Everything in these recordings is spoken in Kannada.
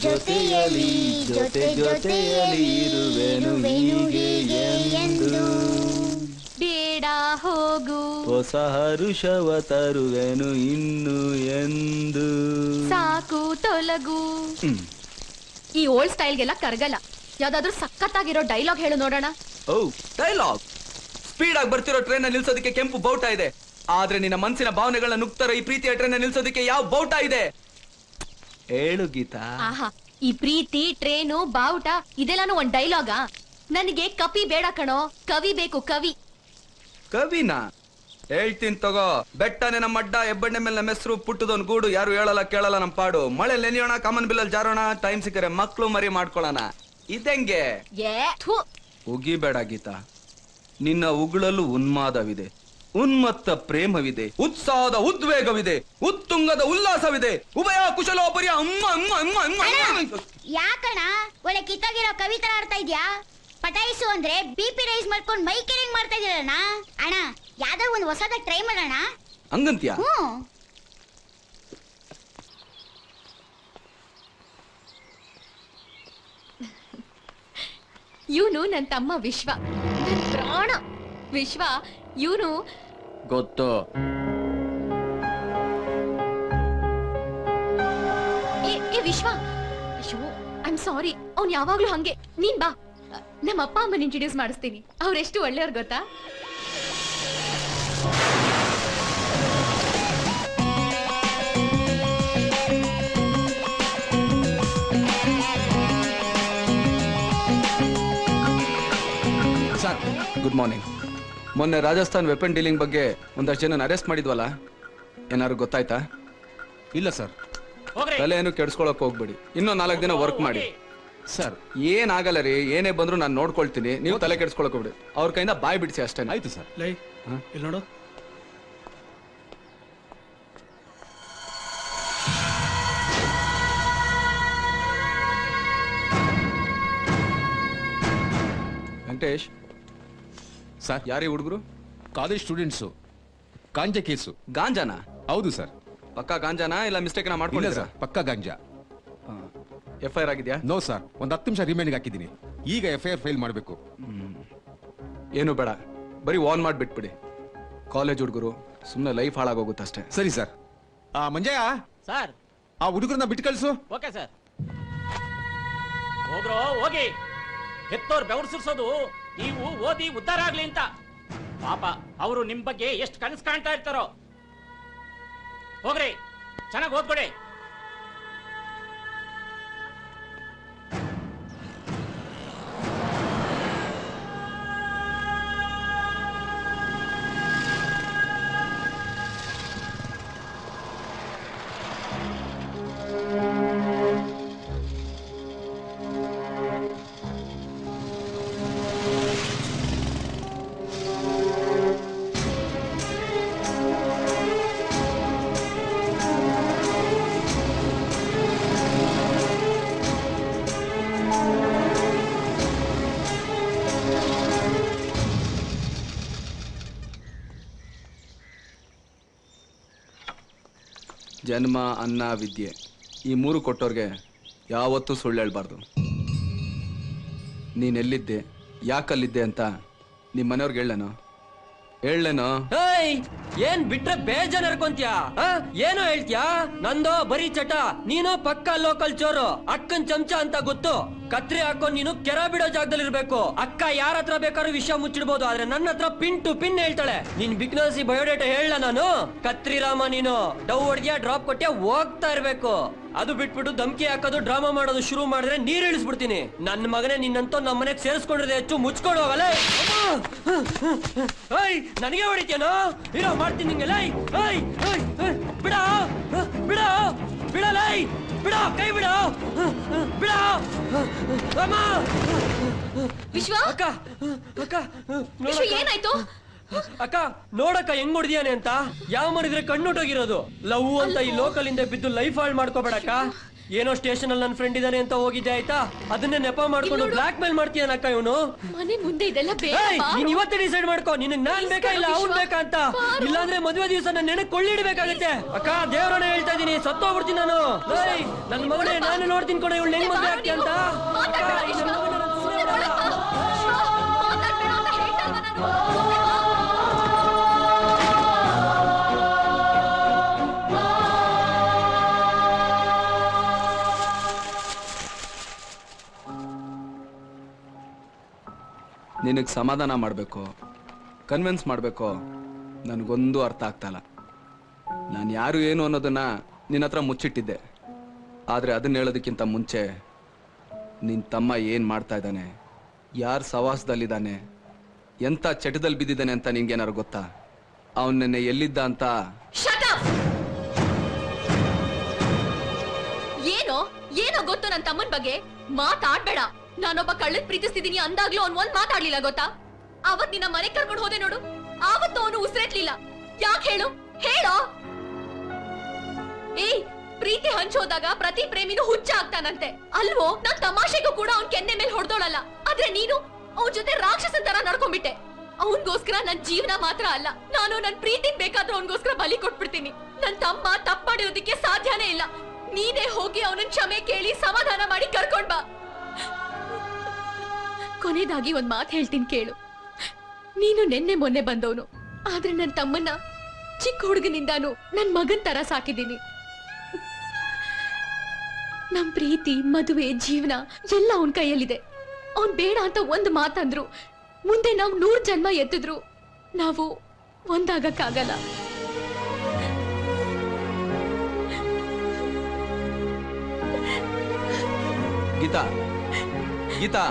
ಜೊತೆಯಲಿ ಜೊತೆ ಜೊತೆಯಲಿ ಇರುವೆನು ಹೀಗೆ ಎಂದು. ಬೇಡ ಹೋಗು, ಹೊಸ ಹರುಷವ ತರುವೆನು ಇನ್ನು ಎಂದು. ಸಾಕು ತೊಲಗು. ಈ ಓಲ್ಡ್ ಸ್ಟೈಲ್ಗೆಲ್ಲ ಕರಗಲ್ಲ. ಯಾವ್ದಾದ್ರು ಸಖತ್ತಾಗಿರೋ ಡೈಲಾಗ್ ಹೇಳು ನೋಡೋಣ. ಓ ಡೈಲಾಗ್. ಸ್ಪೀಡ್ ಆಗಿ ಬರ್ತಿರೋ ಟ್ರೈನ್ ನಿಲ್ಸೋದಕ್ಕೆ ಕೆಂಪು ಬೌಟ ಇದೆ, ಆದ್ರೆ ನಿನ್ನ ಮನಸ್ಸಿನ ಭಾವನೆಗಳನ್ನ ನುಗ್ತಾರೋ ಈ ಪ್ರೀತಿಯ ಟ್ರೈನ್ ನಿಲ್ಸೋದಕ್ಕೆ ಯಾವ ಬೌಟ ಇದೆ? ಹೇಳು ಗೀತಾ. ಆಹಾ, ಈ ಪ್ರೀತಿ ಟ್ರೇನು ಬಾವುಟ ಇದೆಲ್ಲಾನು ಒಂದ್ ಡೈಲಾಗಾ? ನನಗೆ ಕಪಿ ಬೇಡ ಕಣೋ, ಕವಿ ಬೇಕು, ಕವಿ. ಕವಿನಾ? ಹೇಳ್ತೀನಿ ತಗೋ. ಬೆಟ್ಟನೆ ನಮ್ಮ ಅಡ್ಡ, ಹೆಬ್ಬಣ್ಣೆ ಮೇಲೆ ನಮ್ಮ ಹೆಸರು, ಪುಟ್ಟದೊಂದು ಗೂಡು, ಯಾರು ಹೇಳಲ್ಲ ಕೇಳಲ್ಲ ನಮ್ಮ ಪಾಡು. ಮಳೆ ನೆನೆಯೋಣ, ಕಾಮನ್ ಬಿಲ್ಲಲ್ಲಿ ಜಾರೋಣ, ಟೈಮ್ ಸಿಕ್ಕರೆ ಮಕ್ಳು ಮರಿ ಮಾಡ್ಕೊಳ್ಳೋಣ. ಇದಂಗೆ ಉಗಿಬೇಡ ಗೀತಾ. ನಿನ್ನ ಉಗುಳಲು ಉನ್ಮಾದವಿದೆ, ಉನ್ಮತ್ತ ಪ್ರೇಮವಿದೆ, ಉತ್ಸಾಹದ ಉದ್ವೇಗವಿದೆ, ಉತ್ತುಂಗದ ಉಲ್ಲಾಸವಿದೆ, ಉಭಯ ಕುಶಲೋಪರಿಯ ಅಮ್ಮ ಅಮ್ಮ ಅಮ್ಮ ಅಮ್ಮ. ಯಾಕಣ ಒಳ್ಳೆ ಕಿತ್ತಾಗಿರೋ ಕವಿತರ ಆಡ್ತಾ ಇದ್ಯಾ? ಪಟಾಯಿಸು ಅಂದ್ರೆ BP ರೈಸ್ ಮಾಡ್ಕೊಂಡು ಮೈ ಕೆರಿಂಗ್ ಮಾಡ್ತಾ ಇದೀರಣ್ಣ. ಅಣ್ಣ ಯಾವ್ದೋ ಒಂದು ಹೊಸದ ಟ್ರೈ ಮಾಡೋಣ ಹಂಗಂತ್ಯ? ಇವನು ನನ್ನ ತಮ್ಮ ವಿಶ್ವ, ನನ್ ಪ್ರಾಣ ವಿಶ್ವ. ಇವನು ಗೊತ್ತು. ಏ ವಿಶ್ವ, ಅಯ್ಯೋ ಐ ಆಮ್ ಸಾರಿ. ಅವ್ನು ಯಾವಾಗ್ಲೂ ಹಂಗೆ. ನೀನ್ ಬಾ, ನಮ್ಮ ಅಪ್ಪ ಅಮ್ಮನ ಇಂಟ್ರೊಡ್ಯೂಸ್ ಮಾಡಿಸ್ತೀನಿ. ಅವ್ರೆಷ್ಟು ಒಳ್ಳೆಯವ್ರು ಗೊತ್ತಾ? Sir good morning. ಮೊನ್ನೆ ರಾಜಸ್ಥಾನ್ ವೆಪನ್ ಡೀಲಿಂಗ್ ಬಗ್ಗೆ ಒಂದಷ್ಟು ಜನ ಅರೆಸ್ಟ್ ಮಾಡಿದ್ವಲ್ಲ, ಏನಾದ್ರು ಗೊತ್ತಾಯ್ತಾ? ಇಲ್ಲ ಸರ್. ತಲೆ ಏನು ಕೆಡ್ಸ್ಕೊಳಕ್ ಹೋಗ್ಬೇಡಿ, ಇನ್ನೂ 4 ದಿನ ವರ್ಕ್ ಮಾಡಿ. ಸರ್ ಏನಾಗಲ್ಲ ರೀ, ಏನೇ ಬಂದ್ರು ನಾನು ನೋಡ್ಕೊಳ್ತೀನಿ, ನೀವು ತಲೆ ಕೆಡ್ಸ್ಕೊಳಕ್ ಹೋಗ್ಬಿಡಿ. ಅವ್ರ ಕೈಯಿಂದ ಬಾಯ್ ಬಿಡಿಸಿ ಅಷ್ಟೇ. ಆಯ್ತು ಸರ್. ಲೈ ಇಲ್ಲಿ ನೋಡು. ವೆಂಕಟೇಶ್ ಸರ್, ಯಾರೀ ಹುಡುಗರು? College students. ಗಾಂಜಾ ಕೇಸು. ಗಾಂಜಾನಾ? ಹೌದು ಸರ್. ಪಕ್ಕಾ ಗಾಂಜಾನಾ ಇಲ್ಲ ಮಿಸ್ಟೇಕ್ ಇಲ್ಲ ಮಾಡ್ಕೊಂಡಿಲ್ಲ ಸರ್, ಪಕ್ಕಾ ಗಾಂಜಾ. FIR ಆಗಿದ್ಯಾ? ನೋ ಸರ್, ಒಂದು 10 ನಿಮಿಷ ರಿಮೈಂಡ್ಗೆ ಹಾಕಿದ್ದೀನಿ. ಈಗ FIR ಫೈಲ್ ಮಾಡಬೇಕು. ಏನು ಬೇಡ, ಬರೀ ವಾರ್ನ್ ಮಾಡಿಬಿಟ್ಬಿಡಿ. ಕಾಲೇಜ್ ಹುಡುಗರು, ಸುಮ್ಮನೆ ಲೈಫ್ ಹಾಳಾಗೋಗುತ್ತೆ ಅಷ್ಟೇ. ಸರಿ ಸರ್. ಮಂಜಯ್ಯ ಸರ್, ಆ ಹುಡುಗರನ್ನ ಬಿಟ್ಟು ಕಳಿಸು. Okay sir. ಹೋಗ್ರೋ ಹೋಗಿ. ಹೆತ್ತೋರ್ ಬೆವರು ಸುರಿಸೋದು ನೀವು ಓದಿ ಉದ್ಧಾರ ಆಗ್ಲಿ ಅಂತ. ಪಾಪ ಅವರು ನಿಮ್ ಬಗ್ಗೆ ಎಷ್ಟು ಕನಸು ಕಾಣ್ತಾ ಇರ್ತಾರೋ. ಹೋಗ್ರಿ, ಚೆನ್ನಾಗಿ ಓದ್ಕೊಡಿ. ಜನ್ಮ, ಅನ್ನ, ವಿದ್ಯೆ, ಈ 3 ಕೊಟ್ಟೋರ್ಗೆ ಯಾವತ್ತೂ ಸುಳ್ಳು ಹೇಳ್ಬಾರ್ದು. ನೀನೆಲ್ಲಿದ್ದೆ, ಯಾಕಲ್ಲಿದ್ದೆ ಅಂತ ನಿಮ್ಮ ಮನೆಯವ್ರಿಗೆ ಹೇಳೇನೋ? ಏನ್ ಬಿಟ್ರೆ ಬೇಜಾನ್ ಅರ್ಕೊಂತ್ಯಾ? ಏನೋ ಹೇಳ್ತ್ಯಾ? ನಂದೋ ಬರೀ ಚಟ, ನೀನು ಪಕ್ಕ ಲೋಕಲ್ ಚೋರು, ಅಕ್ಕನ್ ಚಮಚ ಅಂತ ಗೊತ್ತು. ಕತ್ರಿ ಹಾಕೊಂಡ್ ನೀನು ಕೆರ ಬಿಡೋ ಜಾಗದಲ್ಲಿ ಇರ್ಬೇಕು. ಅಕ್ಕ ಯಾರ ಹತ್ರ ಬೇಕಾದ್ರೂ ವಿಷಯ ಮುಚ್ಚಿಡ್ಬೋದು, ಆದ್ರೆ ನನ್ನ ಹತ್ರ ಪಿನ್ ಟು ಪಿನ್ ಹೇಳ್ತಾಳೆ. ನಿನ್ ಬಿಗ್ನಸಿ ಬಯೋಡೇಟಾ ಹೇಳ ನಾನು. ಕತ್ರಿ ರಾಮ ನೀನು. ಡವ್ ಹೊಡ್ದ್ಯಾ, ಡ್ರಾಪ್ ಕೊಟ್ಟ್ಯಾ, ಹೋಗ್ತಾ ಇರ್ಬೇಕು. ಅದು ಬಿಟ್ಬಿಟ್ಟು ಧಮ್ಕಿ ಹಾಕೋದು, ಡ್ರಾಮಾ ಮಾಡೋದು ಶುರು ಮಾಡಿದ್ರೆ ನೀರ್ ಇಳಿಸ್ಬಿಡ್ತೀನಿ. ನನ್ನ ಮಗನೇ, ನಿನ್ನಂತೂ ನಮ್ಮ ಮನೆಗೆ ಸೇರಿಸ್ಕೊಂಡಿದ್ರೆ ಹೆಚ್ಚು ಮುಚ್ಕೊಂಡು ಹೋಗಲ್ಲ. ನನಗೆ ಹೊಡಿತೇನೋ? ಇರೋ ಮಾಡ್ತೀನಿ ನಿಂಗೆ. ಬಿಡ ಬಿಡ ಬಿಡಲೈ, ಬಿಡ ಕೈ ಬಿಡ ಬಿಡ. ವಿಶ್ವ, ಅಕ್ಕ ಅಕ್ಕ ವಿಶ್ವ ಏನಾಯ್ತು? ಅಕ್ಕ ನೋಡಕ್ಕ ಹೆಂಗ್ ಹೊಡ್ದಿಯಾನೆ ಅಂತ. ಯಾವ ಮಾಡಿದ್ರೆ ಕಣ್ಣುಟೋಗಿರೋದು. ಲವ್ ಅಂತ ಈ ಲೋಕಲ್ ಇಂದ ಬಿದ್ದು ಲೈಫ್ ಹಾಳು ಮಾಡ್ಕೋಬೇಡಕ್ಕ. ಏನೋ ಸ್ಟೇಷನ್ ಅಲ್ಲಿ ನನ್ನ ಫ್ರೆಂಡ್ ಇದಾನೆ ಅಂತ ಹೋಗಿದ್ದೆ ಆಯ್ತಾ, ಅದನ್ನೇ ನೆಪ ಮಾಡ್ಕೊಂಡು ಇಲ್ಲಿ ನೋಡು. ಬ್ಲಾಕ್ ಮೇಲ್ ಮಾಡ್ತೀಯನಕ್ಕ ಇವನು. ಮನೆ ಮುಂದೆ ಇದೆಲ್ಲ ಬೇಡ ಬಾ. ನೀನ್ ಇವತ್ತೇ ಡಿಸೈಡ್ ಮಾಡ್ಕೋ, ನಿನಗ್ ನಾನ್ ಬೇಕಾ ಇಲ್ಲ ಅವ್ನ್ ಬೇಕಾ ಅಂತ. ಇಲ್ಲಾಂದ್ರೆ ಮದುವೆ ದಿವಸ ನನ್ನ ನೆನಕ್ ಕೊಳ್ಳಿಡ್ಬೇಕಾಗತ್ತೆ. ಅಕ್ಕ ದೇವ್ರನ್ನ ಹೇಳ್ತಾ ಇದೀನಿ, ಸತ್ತೋಗ್ಬಿಡ್ತೀನಿ ನಾನು. ನನ್ನ ಮಗನೇ ನಾನು ನೋಡ್ತೀನಿ ಕೊಡ ಇವಳು ಹೆಂಗ್ ಮದುವೆ ಆಗ್ತೀಯ ಅಂತ. ಅಕ್ಕ, ಈ ನನ್ ಮಗನ್ನ ನಾನ್ ಸುಮ್ನೆ ಬಿಡಲ್ಲ. ಮಾತಾಡ್ಬೇಡ ಅಂತ ಹೇಳ್ತಾ ಇಲ್ವಾ ನಾನು? ನಿನಗೆ ಸಮಾಧಾನ ಮಾಡಬೇಕು, ಕನ್ವಿನ್ಸ್ ಮಾಡಬೇಕು, ನನಗೊಂದು ಅರ್ಥ ಆಗ್ತಾಯಿಲ್ಲ. ನಾನು ಯಾರು ಏನು ಅನ್ನೋದನ್ನ ನಿನ್ನ ಹತ್ರ ಮುಚ್ಚಿಟ್ಟಿದ್ದೆ. ಆದರೆ ಅದನ್ನ ಹೇಳೋದಕ್ಕಿಂತ ಮುಂಚೆ ನಿನ್ನ ತಮ್ಮ ಏನು ಮಾಡ್ತಾ ಇದ್ದಾನೆ, ಯಾರ ಸವಾಸದಲ್ಲಿದ್ದಾನೆ, ಎಂಥ ಚಟದಲ್ಲಿ ಬಿದ್ದಿದ್ದಾನೆ ಅಂತ ನಿನ್ಗೇನಾರು ಗೊತ್ತಾ? ಅವನು ನೆನ್ನೆ ಎಲ್ಲಿದ್ದ ಅಂತ? Shut up! ಏನೋ ಏನೋ ಗೊತ್ತು ನನ್ನ ತಮ್ಮನ ಬಗ್ಗೆ ಮಾತಾಡ್ಬೇಡ. ನಾನೊಬ್ಬ ಕಳ್ಳನ್ ಪ್ರೀತಿಸ್ತಿದೀನಿ ಅಂದಾಗ್ಲೂ ಅವ್ನ್ ಒಂದ್ ಮಾತಾಡ್ಲಿಲ್ಲ ಗೊತ್ತಾ? ಅವತ್ ನಿನ್ನ ಮನೆ ಕರ್ಕೊಂಡು ಹೋದೆ ನೋಡು, ಆವತ್ತು ಅವನು ಉಸಿರೆಟ್ಲಿಲ್ಲ. ಯಾಕೆ ಹೇಳು ಹೇಳೋ? ಏಯ್, ಪ್ರೀತಿ ಹಂಚೋದಾಗ ಪ್ರತಿ ಪ್ರೇಮಿನೂ ಹುಚ್ಚ ಆಗ್ತಾನಂತೆ ಅಲ್ವೋ? ನಾನ್ ತಮಾಷೆಗೂ ಕೂಡ ಅವ್ನ್ ಕೆನ್ನೆ ಮೇಲೆ ಹೊಡೆದೋಳಲ್ಲ. ಆದ್ರೆ ನೀನು ಅವನ್ ಜೊತೆ ರಾಕ್ಷಸನ್ ತರ ನಡ್ಕೊಂಡ್ಬಿಟ್ಟೆ. ಅವನ್ಗೋಸ್ಕರ ನನ್ ಜೀವನ ಮಾತ್ರ ಅಲ್ಲ, ನಾನು ನನ್ ಪ್ರೀತಿ ಬೇಕಾದ್ರೂ ಅವನ್ಗೋಸ್ಕರ ಬಲಿ ಕೊಟ್ಬಿಡ್ತೀನಿ. ನನ್ ತಮ್ಮ ತಪ್ಪು ಮಾಡಿರೋದಕ್ಕೆ ಸಾಧ್ಯನೇ ಇಲ್ಲ. ನೀನೇ ಹೋಗಿ ಅವನನ್ನ ಕ್ಷಮೆ ಕೇಳಿ ಸಮಾಧಾನ ಮಾಡಿ ಕರ್ಕೊಂಡ್ ಬಾ. ಕೊನೆದಾಗಿ ಒಂದ್ ಮಾತು ಹೇಳ್ತೀನಿ ಕೇಳು. ನೀನು ನೆನ್ನೆ ಮೊನ್ನೆ ಬಂದವನು, ಆದ್ರೆ ನನ್ ತಮ್ಮನ್ನ ಚಿಕ್ಕ ಹುಡುಗನಿಂದಾನು ನನ್ ಮಗನ್ ತರ ಸಾಕಿದ್ದೀನಿ. ನಮ್ ಪ್ರೀತಿ, ಮದುವೆ, ಜೀವನ ಎಲ್ಲ ಅವನ್ ಕೈಯಲ್ಲಿದೆ. ಅವನ್ ಬೇಡ ಅಂತ ಒಂದ್ ಮಾತಂದ್ರು ಮುಂದೆ ನಾವು 100 ಜನ್ಮ ಎತ್ತಿದ್ರು ನಾವು ಒಂದಾಗಕ್ಕಾಗಲ್ಲ. ಗೀತಾ, ಗೀತಾ,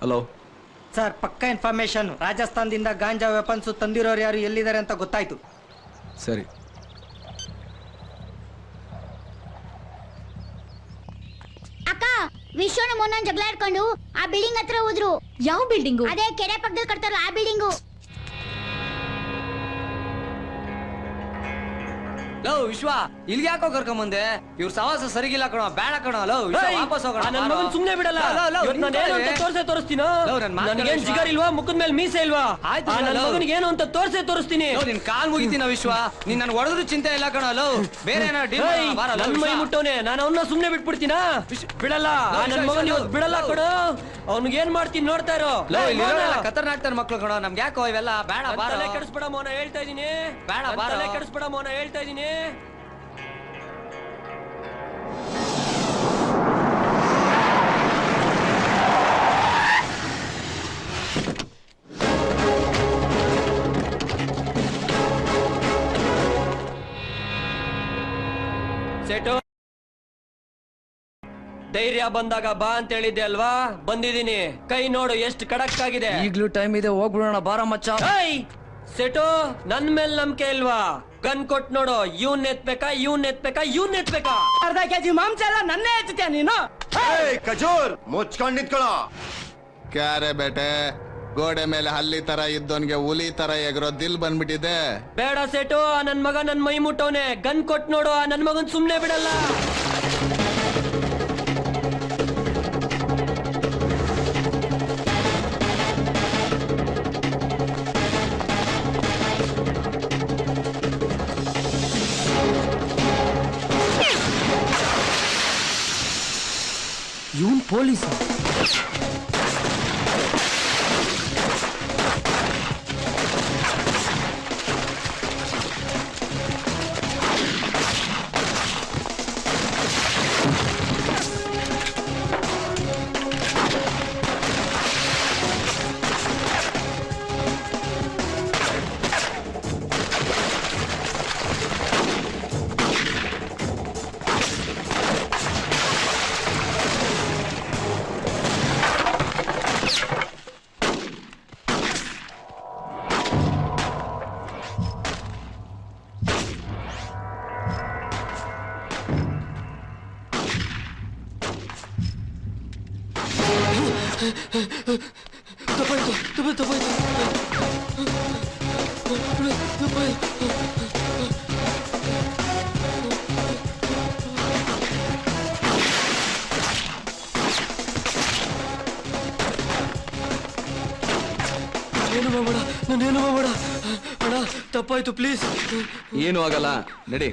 ಹಲೋ ಸರ್, ಪಕ್ಕಾ ಇನ್ಫಾರ್ಮೇಶನ್. ರಾಜಸ್ಥಾನದಿಂದ ಗಾಂಜಾ ವೆಪನ್ಸ್ ತಂದಿರೋರು ಯಾರು, ಎಲ್ಲಿದ್ದಾರೆ ಅಂತ ಗೊತ್ತಾಯ್ತು. ಸರಿ. ಅಕ್ಕ, ವಿಶ್ವನ ಮೊನ್ನ ಜಗಳ ಆಡ್ಕೊಂಡು ಆ ಬಿಲ್ಡಿಂಗ್ ಹತ್ರ ಹೋದ್ರು. ಯಾವ ಬಿಲ್ಡಿಂಗು? ಅದೇ ಕೆರೆ ಪಕ್ಕದಲ್ಲಿ ಕಟ್ತಾರಲ್ಲ ಆ ಬಿಲ್ಡಿಂಗು. ಲೋ ವಿಶ್ವ, ಇಲ್ಲಿಗೆ ಯಾಕೋ ಕರ್ಕೊಂಬಂದೆ? ಇವ್ರ ಸವಾಸ ಸರಿಗಿಲ್ಲ ಕಣೋ, ಬೇಡ ಕಣೋ. ಲೋ ವಿಶ್ವ, ವಾಪಸ್ ಹೋಗೋಣ. ನನ್ನ ಮಗನ್ ಸುಮ್ನೆ ಬಿಡಲ್ಲ. ಇವತ್ತು ನಾನು ಏನು ಅಂತ ತೋರಿಸ್ತೀನೋ. ನನಗೇನ್ ಜಿಗರ್ ಇಲ್ವಾ, ಮುಖದ ಮೇಲೆ ಮೀಸೆ ಇಲ್ವಾ? ನನ್ನ ಮಗನಿಗೆ ಏನು ಅಂತ ತೋರಿಸ್ತೀನಿ. ನಿನ್ ಕಾಲ್ ಮುಗಿತೀನ ವಿಶ್ವ, ನೀನ್ ನನ್ ಹೊಡೆದ್ರು ಚಿಂತೆ ಇಲ್ಲ ಕಣೋ. ಲೋ ಬೇರೆ ನನ್ ಮೈ ಮುಟ್ಟವನೆ, ನಾನು ಅವನ್ನ ಸುಮ್ನೆ ಬಿಟ್ಬಿಡ್ತೀನ? ಬಿಡಲ್ಲ. ನನ್ನ ಮಗನ್ ಇವತ್ತು ಬಿಡಲ್ಲ ಕಣೋ. ಅವ್ನಿಗೆ ಏನ್ ಮಾಡ್ತೀನಿ ನೋಡ್ತಾ ಇರೋ. ಕತರ್ನಾಕ್ತಾರ ಮಕ್ಳು ಕಣೋ, ನಮ್ಗೆ ಯಾಕೋ ಇವೆಲ್ಲ ಬೇಡ. ತಲೆ ಕೆಡಿಸ್ಬೇಡ ಮೋನ, ಹೇಳ್ತಾ ಇದೀನಿ. ಬೇಡ, ತಲೆ ಕೆಡಿಸ್ಬೇಡ ಮೋನ, ಹೇಳ್ತಾ ಇದೀನಿ. ಸೆಟು, ಧೈರ್ಯ ಬಂದಾಗ ಬಾ ಅಂತ ಹೇಳಿದ್ದೆ ಅಲ್ವಾ? ಬಂದಿದ್ದೀನಿ. ಕೈ ನೋಡು ಎಷ್ಟು ಖಡಕ್ ಆಗಿದೆ. ಈಗ್ಲೂ ಟೈಮ್ ಇದೆ, ಹೋಗ್ಬಿಡೋಣ ಬಾರ ಮಚ್ಚ. ಸೆಟು, ನನ್ ಮೇಲೆ ನಂಬಿಕೆ ಇಲ್ವಾ? ಗನ್ ಕೊಟ್ ನೋಡು. ಇವ್ನ್ ಎತ್ಬೇಕಾ, ಇವ್ನ್ ಎತ್ಬೇಕಾ, ಇವ್ನ್ ಎತ್ಬೇಕಾ? ಅರ್ಧ ಕೆಜಿ ಮಾಂಸ ಎಲ್ಲ ನನ್ನೇ ಎತ್ತುತ್ತೀಯ ನೀನು? ಖಜೂರ್ ಮುಚ್ಕೊಂಡ್ ನಿಂತ್ಕೊಳ್ಳೋ. ಕ್ಯಾರೆ ಬೇಟೆ, ಗೋಡೆ ಮೇಲೆ ಹಲ್ಲಿ ತರ ಇದ್ದವನ್ಗೆ ಹುಲಿ ತರ ಎಗರೋ ದಿಲ್ ಬಂದ್ಬಿಟ್ಟಿದೆ. ಬೇಡ ಸೆಟು, ಆ ನನ್ ಮಗ ನನ್ ಮೈ ಮುಟ್ಟವನೆ. ಗನ್ ಕೊಟ್ ನೋಡು, ಆ ನನ್ ಮಗನ್ ಸುಮ್ನೆ ಬಿಡಲ್ಲ. ಇವನ್ ಪೊಲೀಸ್. ತಪ್ಪಾಯ್ತು. ನಾನೇನು ಮಾಡಬೇಡ ಅಣ್ಣ, ತಪ್ಪಾಯ್ತು ಪ್ಲೀಸ್. ಏನು ಆಗಲ್ಲ, ನಡಿ.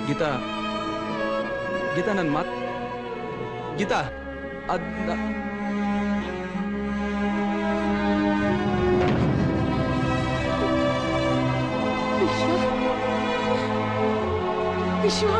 ಗೀತಾ, ಗೀತಾ, ನನ್ ಮಾತ್ ಗೀತಾ, ಅದ್ ವಿಶ್ವ